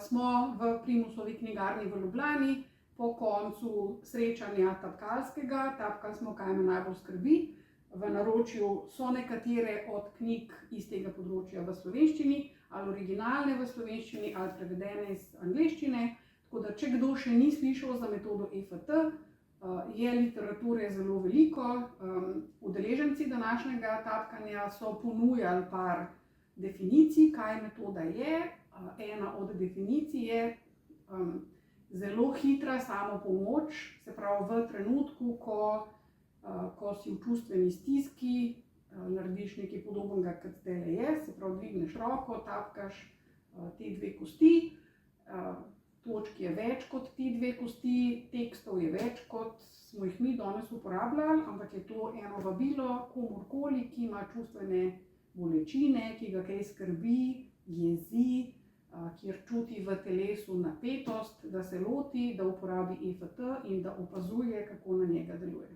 Smo v Primusovi knjigarni v Ljubljani, po koncu srečanja tapkalskega, tapkali smo, kaj me najbolj skrbi. V naročju so nekatere od knjig iz tega področja v slovenščini, ali originalne v slovenščini, ali prevedene iz angleščine. Tako da, če kdo še ni slišal za metodo EFT, je literature zelo veliko. Udeleženci današnjega tapkanja so ponujali par definicij, kaj metoda je. Ena od definicij je zelo hitra samopomoč, se pravi v trenutku, ko si v čustveni stiski, narediš nekaj podobnega, kot zdajle je, se pravi dvigneš roko, tapkaš te dve kosti, točk je več kot ti dve kosti, tekstov je več, kot smo jih mi danes uporabljali, ampak je to eno vabilo komurkoli, ki ima čustvene bolečine, ki ga kaj skrbi, jezi, kjer čuti v telesu napetost, da se loti, da uporabi EFT in da opazuje, kako na njega deluje.